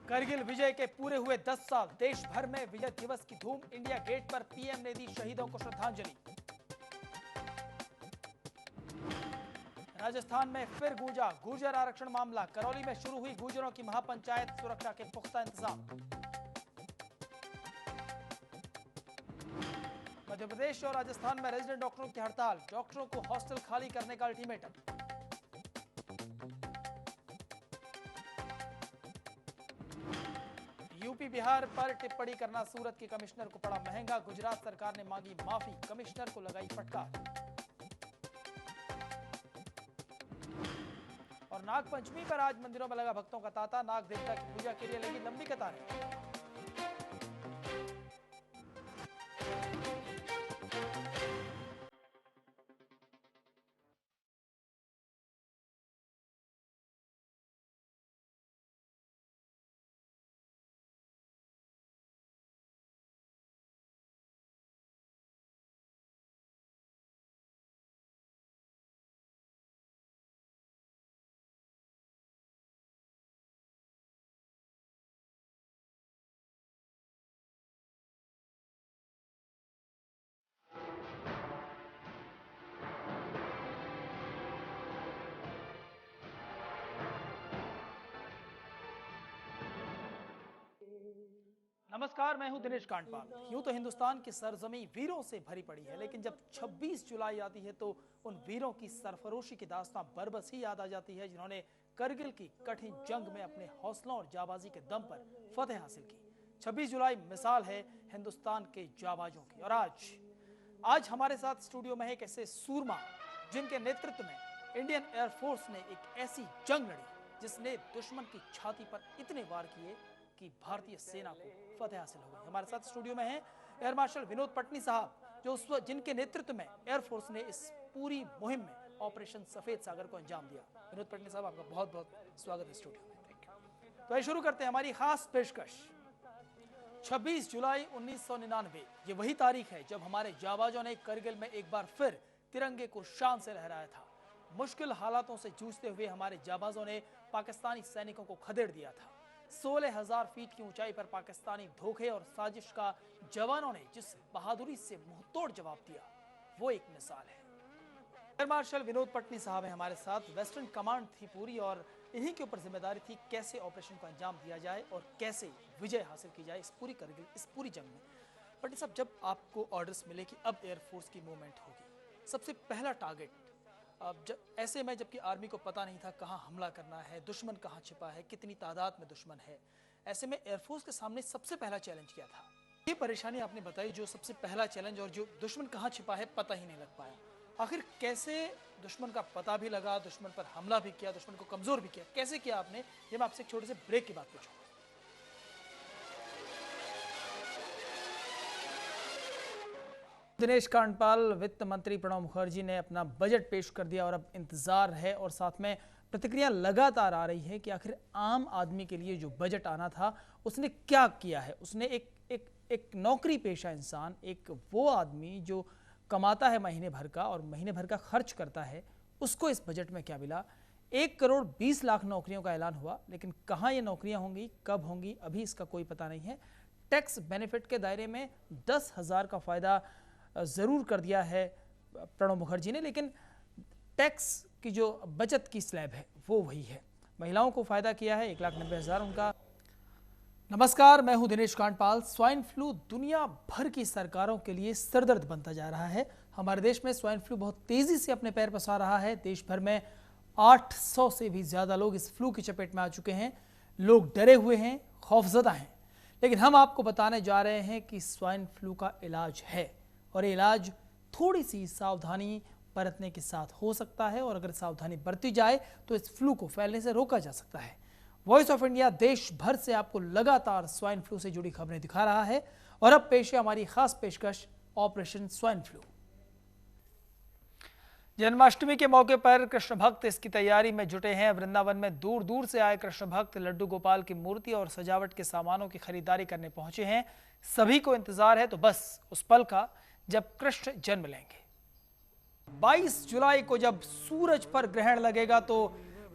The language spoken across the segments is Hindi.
करगिल विजय के पूरे हुए 10 साल, देश भर में विजय दिवस की धूम। इंडिया गेट पर पीएम ने दी शहीदों को श्रद्धांजलि। राजस्थान में फिर गूंजा गुर्जर आरक्षण मामला। करौली में शुरू हुई गुर्जरों की महापंचायत, सुरक्षा के पुख्ता इंतजाम। मध्य प्रदेश और राजस्थान में रेजिडेंट डॉक्टरों की हड़ताल, डॉक्टरों को हॉस्टल खाली करने का अल्टीमेटम। यूपी बिहार पर टिप्पणी करना सूरत के कमिश्नर को पड़ा महंगा, गुजरात सरकार ने मांगी माफी, कमिश्नर को लगाई फटकार। और नाग पंचमी पर आज मंदिरों में लगा भक्तों का तांता, नाग देवता की पूजा के लिए लगी लंबी कतारें। नमस्कार, मैं हूं दिनेश कांडपाल। यूं तो हिंदुस्तान की सरजमी वीरों से भरी पड़ी है, लेकिन जब 26 जुलाई आती है तो उन वीरों की सरफरोशी की दास्तां बरबस ही याद आ जाती है, जिन्होंने करगिल की कठिन जंग में अपने हौसलों और जाबाजी के दम पर फतेह हासिल की। 26 जुलाई मिसाल है हिंदुस्तान के जाबाजों की। और आज हमारे साथ स्टूडियो में एक ऐसे सूरमा जिनके नेतृत्व में इंडियन एयरफोर्स ने एक ऐसी जंग लड़ी जिसने दुश्मन की छाती पर इतने वार किए कि भारतीय सेना को फतेह हासिल हो गई। हमारे साथ स्टूडियो में हैं एयर मार्शल विनोद पटनी साहब, जो जिनके नेतृत्व में एयरफोर्स ने इस पूरी मुहिम में ऑपरेशन सफेद सागर को अंजाम दिया। विनोद पटनी साहब, आपका बहुत बहुत स्वागत है स्टूडियो में। Thank you. तो आइए शुरू करते हैं हमारी खास पेशकश। 26 जुलाई 1999 ये वही तारीख है जब हमारे जाबाजों ने करगिल में एक बार फिर तिरंगे को शान से लहराया था। मुश्किल हालातों से जूझते हुए हमारे जाबाजों ने पाकिस्तानी सैनिकों को खदेड़ दिया था। 16,000 फीट की ऊंचाई पर पाकिस्तानी धोखे और साजिश का जवानों ने जिस बहादुरी से मुंहतोड़ जवाब दिया, वो एक मिसाल है। एयर मार्शल विनोद पटनी साहब हैं हमारे साथ। वेस्टर्न कमांड थी पूरी और इन्हीं के ऊपर जिम्मेदारी थी कैसे ऑपरेशन को अंजाम दिया जाए और कैसे विजय हासिल की जाए इस पूरी करगिल, इस पूरी जंग में। पटनी साहब, जब आपको ऑर्डर्स मिले कि अब एयरफोर्स की मूवमेंट होगी, सबसे पहला टारगेट अब ऐसे में जबकि आर्मी को पता नहीं था कहाँ हमला करना है, दुश्मन कहाँ छिपा है, कितनी तादाद में दुश्मन है, ऐसे में एयरफोर्स के सामने सबसे पहला चैलेंज क्या था? ये परेशानी आपने बताई, जो सबसे पहला चैलेंज और जो दुश्मन कहाँ छिपा है पता ही नहीं लग पाया। आखिर कैसे दुश्मन का पता भी लगा, दुश्मन पर हमला भी किया, दुश्मन को कमजोर भी किया, कैसे किया आपने? ये मैं आपसे एक छोटे से ब्रेक की बात पूछूंगा। दिनेश कांडपाल, वित्त मंत्री प्रणब मुखर्जी ने अपना बजट पेश कर दिया और अब इंतजार है और साथ में प्रतिक्रिया लगातार आ रही है कि आखिर आम आदमी के लिए जो बजट आना था उसने क्या किया है। उसने एक नौकरी पेशा इंसान, एक वो आदमी जो कमाता है महीने भर का और महीने भर का खर्च करता है, उसको इस बजट में क्या मिला? 1 करोड़ 20 लाख नौकरियों का ऐलान हुआ, लेकिन कहाँ ये नौकरियां होंगी, कब होंगी, अभी इसका कोई पता नहीं है। टैक्स बेनिफिट के दायरे में 10,000 का फायदा जरूर कर दिया है प्रणब मुखर्जी ने, लेकिन टैक्स की जो बचत की स्लैब है वो वही है। महिलाओं को फायदा किया है 1,90,000 उनका। नमस्कार, मैं हूं दिनेश कांडपाल। स्वाइन फ्लू दुनिया भर की सरकारों के लिए सरदर्द बनता जा रहा है। हमारे देश में स्वाइन फ्लू बहुत तेजी से अपने पैर पसार रहा है। देश भर में 800 से भी ज्यादा लोग इस फ्लू की चपेट में आ चुके हैं। लोग डरे हुए हैं, खौफजदा हैं, लेकिन हम आपको बताने जा रहे हैं कि स्वाइन फ्लू का इलाज है और ये इलाज थोड़ी सी सावधानी बरतने के साथ हो सकता है और अगर सावधानी बरती जाए तो इस फ्लू को फैलने से रोका जा सकता है। वॉइस ऑफ इंडिया देश भर से आपको लगातार स्वाइन फ्लू से जुड़ी खबरें दिखा रहा है और अब पेश है हमारी खास पेशकश, ऑपरेशन स्वाइन फ्लू। जन्माष्टमी के मौके पर कृष्ण भक्त इसकी तैयारी में जुटे हैं। वृंदावन में दूर दूर से आए कृष्ण भक्त लड्डू गोपाल की मूर्ति और सजावट के सामानों की खरीदारी करने पहुंचे हैं। सभी को इंतजार है तो बस उस पल का जब कृष्ण जन्म लेंगे। 22 जुलाई को जब सूरज पर ग्रहण लगेगा तो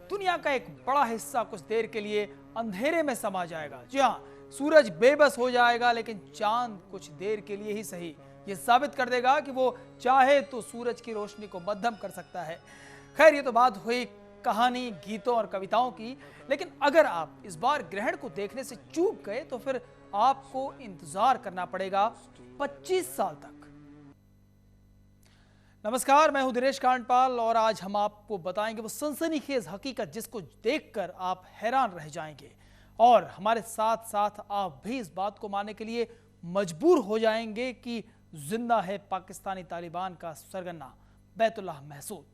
दुनिया का एक बड़ा हिस्सा कुछ देर के लिए अंधेरे में समा जाएगा। जी हाँ, सूरज बेबस हो जाएगा, लेकिन चांद कुछ देर के लिए ही सही ये साबित कर देगा कि वो चाहे तो सूरज की रोशनी को मध्यम कर सकता है। खैर, ये तो बात हुई कहानी, गीतों और कविताओं की, लेकिन अगर आप इस बार ग्रहण को देखने से चूक गए तो फिर आपको इंतजार करना पड़ेगा 25 साल तक। नमस्कार, मैं हूं दिनेश कांडपाल और आज हम आपको बताएंगे वो सनसनीखेज हकीकत जिसको देखकर आप हैरान रह जाएंगे और हमारे साथ साथ आप भी इस बात को मानने के लिए मजबूर हो जाएंगे कि जिंदा है पाकिस्तानी तालिबान का सरगना बैतुल्लाह महसूद।